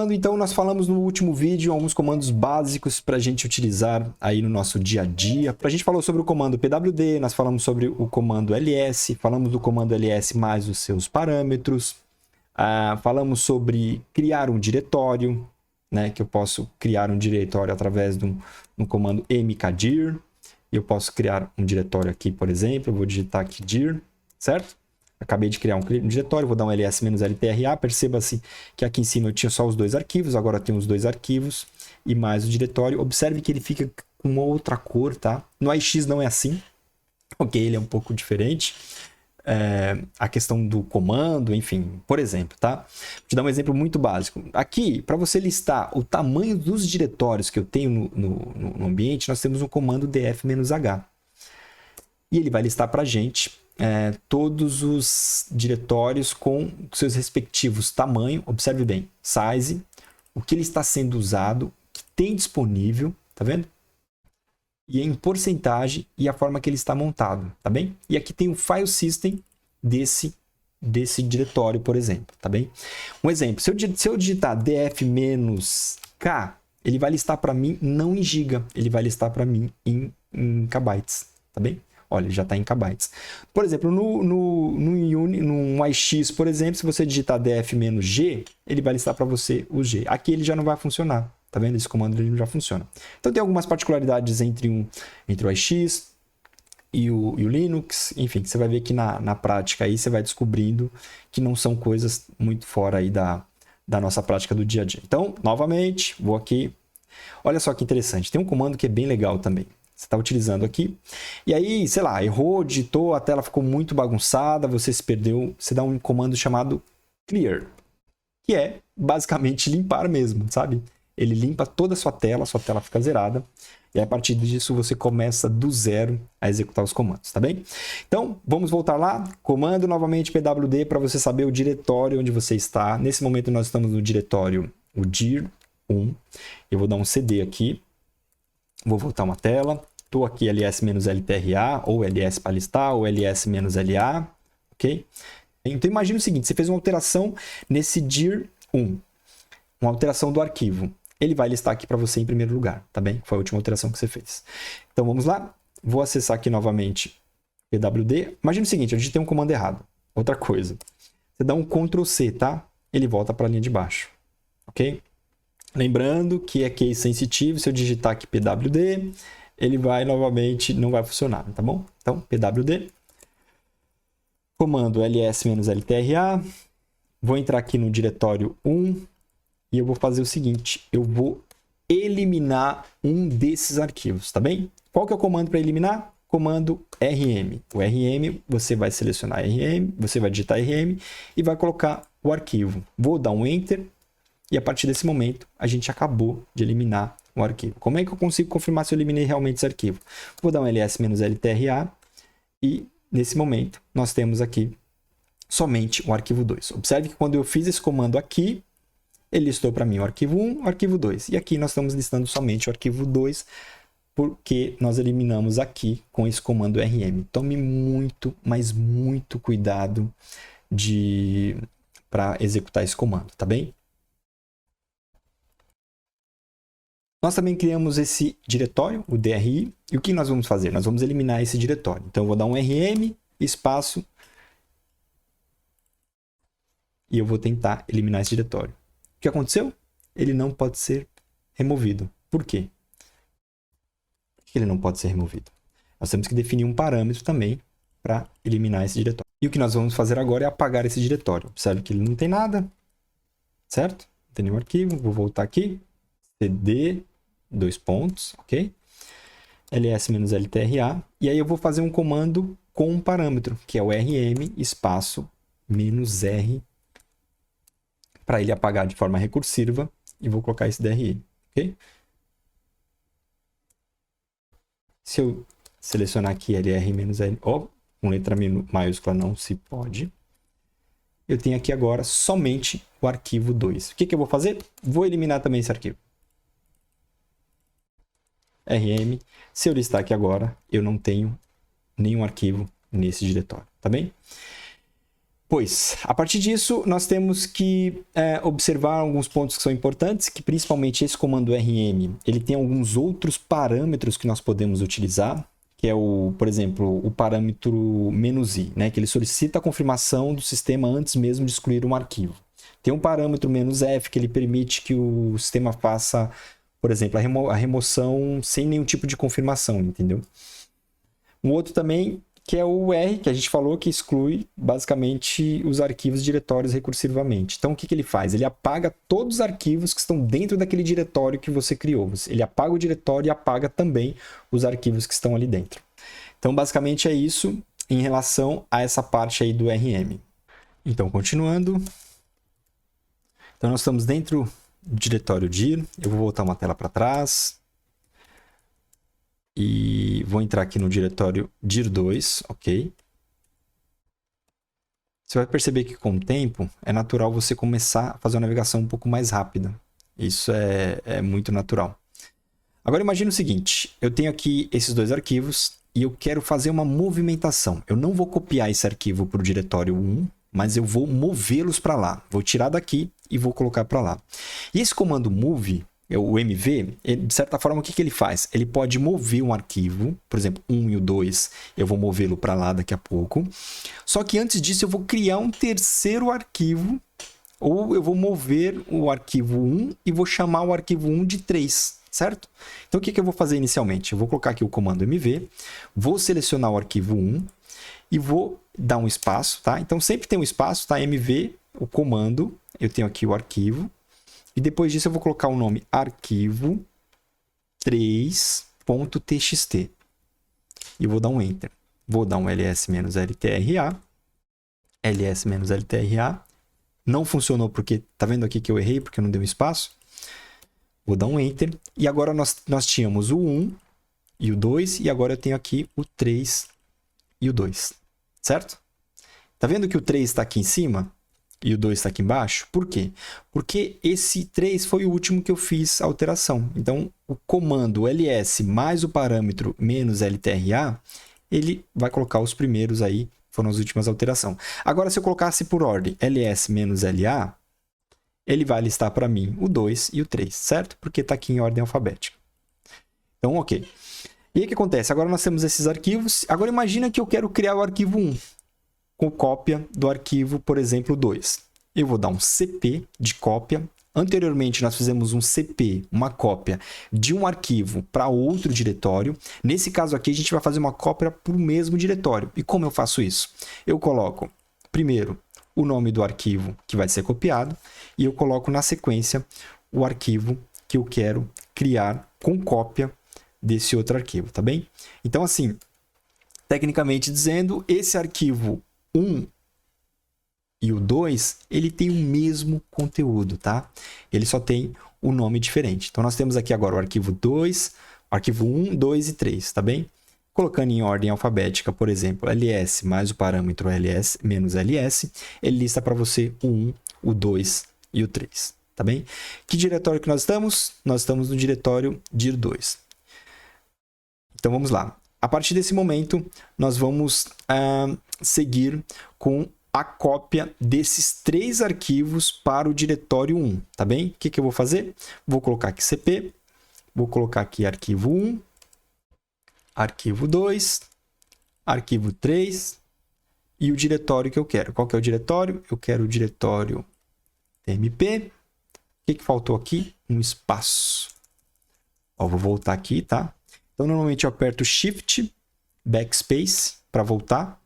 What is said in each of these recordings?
Continuando, então, nós falamos no último vídeo alguns comandos básicos para a gente utilizar aí no nosso dia a dia. A gente falou sobre o comando pwd, nós falamos sobre o comando ls, falamos do comando ls mais os seus parâmetros, falamos sobre criar um diretório, né, que eu posso criar um diretório através de um comando mkdir. Eu posso criar um diretório aqui, por exemplo, eu vou digitar aqui dir, certo? Acabei de criar um diretório, vou dar um ls-ltra, perceba-se que aqui em cima eu tinha só os dois arquivos, agora eu tenho os dois arquivos e mais o diretório. Observe que ele fica com uma outra cor, tá? No iX não é assim, ok? Ele é um pouco diferente. A questão do comando, enfim, por exemplo, tá? Vou te dar um exemplo muito básico. Aqui, para você listar o tamanho dos diretórios que eu tenho no ambiente, nós temos um comando df-h. E ele vai listar para a gente todos os diretórios com seus respectivos tamanhos. Observe bem, size, o que ele está sendo usado, o que tem disponível, tá vendo? E em porcentagem e a forma que ele está montado, tá bem? E aqui tem o file system desse diretório, por exemplo, tá bem? Um exemplo, se eu digitar df-k, ele vai listar para mim não em giga, ele vai listar para mim em kbytes, tá bem? Olha, já está em kbytes. Por exemplo, no iX, por exemplo, se você digitar df-g, ele vai listar para você o g. Aqui ele já não vai funcionar. Tá vendo? Esse comando ele não já funciona. Então tem algumas particularidades entre o iX e o Linux. Enfim, você vai ver que na prática aí você vai descobrindo que não são coisas muito fora aí da nossa prática do dia a dia. Então, novamente, vou aqui. Olha só que interessante. Tem um comando que é bem legal também. Você está utilizando aqui. E aí, sei lá, errou, digitou, a tela ficou muito bagunçada, você se perdeu. Você dá um comando chamado clear, que é basicamente limpar mesmo, sabe? Ele limpa toda a sua tela fica zerada. E a partir disso você começa do zero a executar os comandos, tá bem? Então, vamos voltar lá. Comando novamente pwd para você saber o diretório onde você está. Nesse momento nós estamos no diretório o dir1. Eu vou dar um cd aqui. Vou voltar uma tela. Estou aqui ls-ltra, ou ls para listar, ou ls-la, ok? Então imagine o seguinte, você fez uma alteração nesse dir1, uma alteração do arquivo. Ele vai listar aqui para você em primeiro lugar, tá bem? Foi a última alteração que você fez. Então vamos lá, vou acessar aqui novamente pwd. Imagine o seguinte, eu digitei um comando errado. Outra coisa, você dá um Ctrl C, tá? Ele volta para a linha de baixo, ok? Lembrando que é case sensitivo, se eu digitar aqui pwd, ele vai novamente, não vai funcionar, tá bom? Então, pwd, comando ls-ltra, vou entrar aqui no diretório 1 e eu vou fazer o seguinte, eu vou eliminar um desses arquivos, tá bem? Qual que é o comando para eliminar? Comando rm. O rm, você vai selecionar rm, você vai digitar rm e vai colocar o arquivo. Vou dar um enter. E a partir desse momento, a gente acabou de eliminar o arquivo. Como é que eu consigo confirmar se eu eliminei realmente esse arquivo? Vou dar um ls-ltra e, nesse momento, nós temos aqui somente o arquivo 2. Observe que quando eu fiz esse comando aqui, ele listou para mim o arquivo 1, o arquivo 2. E aqui nós estamos listando somente o arquivo 2, porque nós eliminamos aqui com esse comando rm. Tome muito, mas muito cuidado para executar esse comando, tá bem? Nós também criamos esse diretório, o DRI, e o que nós vamos fazer? Nós vamos eliminar esse diretório. Então, eu vou dar um rm, espaço, e eu vou tentar eliminar esse diretório. O que aconteceu? Ele não pode ser removido. Por quê? Por que ele não pode ser removido? Nós temos que definir um parâmetro também para eliminar esse diretório. E o que nós vamos fazer agora é apagar esse diretório. Observe que ele não tem nada, certo? Não tem nenhum arquivo. Vou voltar aqui, cd, dois pontos, ok? ls-ltra, e aí eu vou fazer um comando com um parâmetro, que é o rm espaço -r, para ele apagar de forma recursiva, e vou colocar esse DRI, ok? Se eu selecionar aqui LR-L, com letra maiúscula não se pode, eu tenho aqui agora somente o arquivo 2. O que eu vou fazer? Vou eliminar também esse arquivo. RM, se eu listar aqui agora, eu não tenho nenhum arquivo nesse diretório, tá bem? Depois, a partir disso, nós temos que observar alguns pontos que são importantes, que principalmente esse comando rm, ele tem alguns outros parâmetros que nós podemos utilizar, que é por exemplo, o parâmetro "-i", né, que ele solicita a confirmação do sistema antes mesmo de excluir um arquivo. Tem um parâmetro "-f", que ele permite que o sistema faça, por exemplo, a remoção sem nenhum tipo de confirmação, entendeu? Um outro também, que é o R, que a gente falou, que exclui basicamente os arquivos diretórios recursivamente. Então, o que ele faz? Ele apaga todos os arquivos que estão dentro daquele diretório que você criou. Ele apaga o diretório e apaga também os arquivos que estão ali dentro. Então, basicamente é isso em relação a essa parte aí do RM. Então, continuando. Então, nós estamos dentro do diretório dir. Eu vou voltar uma tela para trás. E vou entrar aqui no diretório dir2, ok? Você vai perceber que com o tempo é natural você começar a fazer uma navegação um pouco mais rápida. Isso é muito natural. Agora imagine o seguinte, eu tenho aqui esses dois arquivos e eu quero fazer uma movimentação. Eu não vou copiar esse arquivo para o diretório 1, mas eu vou movê-los para lá. Vou tirar daqui e vou colocar para lá. E esse comando move, o MV, de certa forma, o que ele faz? Ele pode mover um arquivo, por exemplo, 1 e o 2, eu vou movê-lo para lá daqui a pouco. Só que antes disso, eu vou criar um terceiro arquivo, ou eu vou mover o arquivo 1 e vou chamar o arquivo 1 de 3, certo? Então, o que eu vou fazer inicialmente? Eu vou colocar aqui o comando MV, vou selecionar o arquivo 1 e vou dar um espaço, tá? Então, sempre tem um espaço, tá? MV, o comando, eu tenho aqui o arquivo. E depois disso eu vou colocar o nome arquivo 3.txt. E vou dar um Enter. Vou dar um ls-ltra. ls-ltra. Não funcionou porque... Tá vendo aqui que eu errei porque não deu espaço? Vou dar um Enter. E agora nós tínhamos o 1 e o 2. E agora eu tenho aqui o 3 e o 2. Certo? Tá vendo que o 3 está aqui em cima? E o 2 está aqui embaixo. Por quê? Porque esse 3 foi o último que eu fiz a alteração. Então, o comando ls mais o parâmetro -ltra, ele vai colocar os primeiros aí, foram as últimas alterações. Agora, se eu colocasse por ordem ls-la, ele vai listar para mim o 2 e o 3, certo? Porque está aqui em ordem alfabética. Então, ok. E aí o que acontece? Agora nós temos esses arquivos. Agora imagina que eu quero criar o arquivo 1. Com cópia do arquivo, por exemplo, 2. Eu vou dar um cp de cópia. Anteriormente, nós fizemos um cp, uma cópia de um arquivo para outro diretório. Nesse caso aqui, a gente vai fazer uma cópia para o mesmo diretório. E como eu faço isso? Eu coloco, primeiro, o nome do arquivo que vai ser copiado e eu coloco na sequência o arquivo que eu quero criar com cópia desse outro arquivo, tá bem? Então, assim, tecnicamente dizendo, esse arquivo 1 e o 2, ele tem o mesmo conteúdo, tá? Ele só tem o nome diferente. Então, nós temos aqui agora o arquivo 2, arquivo 1, 2 e 3, tá bem? Colocando em ordem alfabética, por exemplo, ls mais o parâmetro ls menos ls, ele lista para você o 1, o 2 e o 3, tá bem? Que diretório que nós estamos? Nós estamos no diretório dir2. Então, vamos lá. A partir desse momento, nós vamos seguir com a cópia desses 3 arquivos para o diretório 1, tá bem? O que eu vou fazer? Vou colocar aqui cp, vou colocar aqui arquivo 1, arquivo 2, arquivo 3 e o diretório que eu quero. Qual que é o diretório? Eu quero o diretório tmp. O que faltou aqui? Um espaço. Ó, vou voltar aqui, tá? Então, normalmente eu aperto Shift, Backspace para voltar.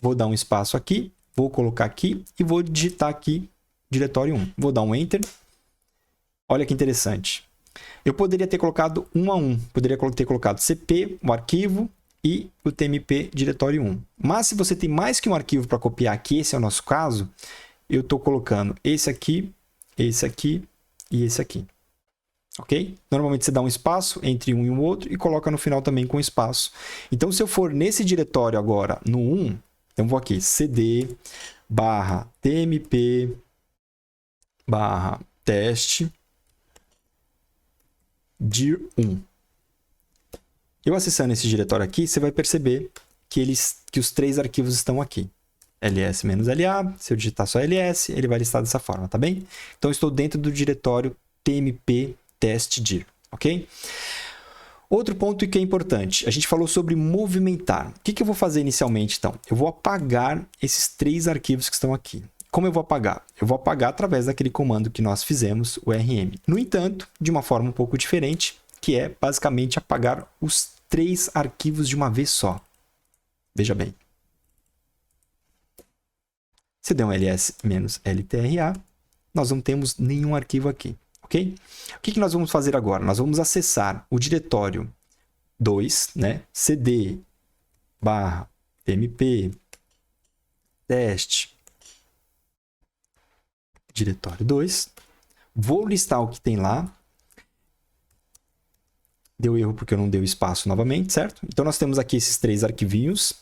Vou dar um espaço aqui, vou colocar aqui e vou digitar aqui diretório 1. Vou dar um Enter. Olha que interessante. Eu poderia ter colocado 1 a 1. Poderia ter colocado CP, o arquivo, e o TMP diretório 1. Mas se você tem mais que um arquivo para copiar, que esse é o nosso caso, eu estou colocando esse aqui e esse aqui. Ok? Normalmente você dá um espaço entre um e o outro e coloca no final também com espaço. Então, se eu for nesse diretório agora, no 1, então vou aqui, cd /tmp /teste dir1. Eu acessando esse diretório aqui, você vai perceber que os 3 arquivos estão aqui. ls-la, se eu digitar só ls, ele vai listar dessa forma, tá bem? Então, eu estou dentro do diretório tmp testdir, ok? Outro ponto que é importante, a gente falou sobre movimentar. O que eu vou fazer inicialmente, então? Eu vou apagar esses 3 arquivos que estão aqui. Como eu vou apagar? Eu vou apagar através daquele comando que nós fizemos, o rm. No entanto, de uma forma um pouco diferente, que é basicamente apagar os 3 arquivos de uma vez só. Veja bem. Se der um ls-ltra, nós não temos nenhum arquivo aqui, ok? O que nós vamos fazer agora? Nós vamos acessar o diretório 2, né? cd/tmp teste diretório 2. Vou listar o que tem lá. Deu erro porque eu não dei o espaço novamente, certo? Então, nós temos aqui esses 3 arquivinhos.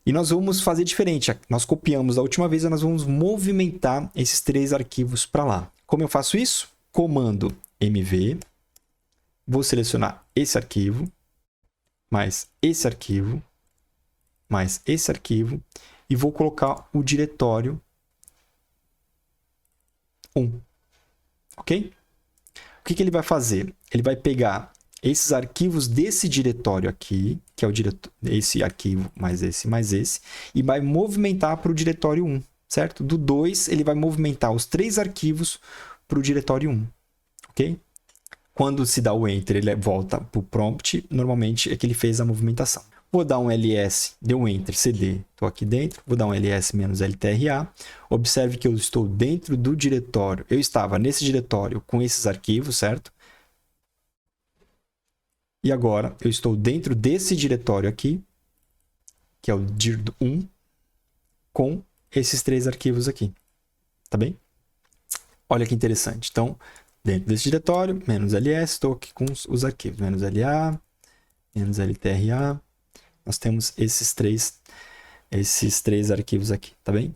E nós vamos fazer diferente. Nós copiamos da última vez e nós vamos movimentar esses 3 arquivos para lá. Como eu faço isso? Comando mv. Vou selecionar esse arquivo, mais esse arquivo, mais esse arquivo. E vou colocar o diretório 1. Ok? O que ele vai fazer? Ele vai pegar esses arquivos desse diretório aqui, que é o esse arquivo mais esse, e vai movimentar para o diretório 1, certo? Do 2, ele vai movimentar os 3 arquivos para o diretório 1, ok? Quando se dá o Enter, ele volta para o prompt, normalmente é que ele fez a movimentação. Vou dar um ls, deu um Enter, cd, estou aqui dentro, vou dar um ls-ltra. Observe que eu estou dentro do diretório, eu estava nesse diretório com esses arquivos, certo? E agora eu estou dentro desse diretório aqui, que é o dir1, com esses 3 arquivos aqui, tá bem? Olha que interessante. Então, dentro desse diretório, -ls, estou aqui com os arquivos, -la, -ltra. Nós temos esses três arquivos aqui, tá bem?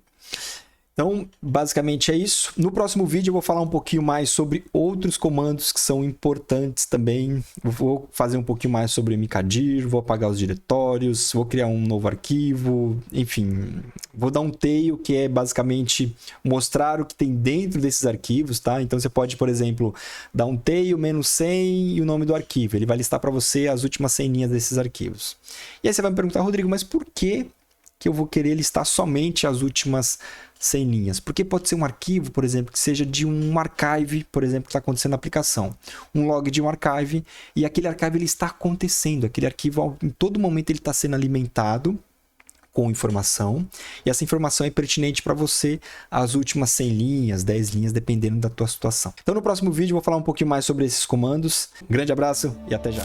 Então, basicamente é isso. No próximo vídeo eu vou falar um pouquinho mais sobre outros comandos que são importantes também. Vou fazer um pouquinho mais sobre mkdir, vou apagar os diretórios, vou criar um novo arquivo, enfim. Vou dar um tail, que é basicamente mostrar o que tem dentro desses arquivos, tá? Então, você pode, por exemplo, dar um tail -100 e o nome do arquivo. Ele vai listar para você as últimas 100 linhas desses arquivos. E aí você vai me perguntar, Rodrigo, mas por que eu vou querer listar somente as últimas 100 linhas? Porque pode ser um arquivo, por exemplo, que seja de um archive, por exemplo, que está acontecendo na aplicação. Um log de um archive, e aquele archive ele está acontecendo. Aquele arquivo, em todo momento, ele está sendo alimentado com informação, e essa informação é pertinente para você as últimas 100 linhas, 10 linhas, dependendo da tua situação. Então, no próximo vídeo, eu vou falar um pouquinho mais sobre esses comandos. Um grande abraço e até já!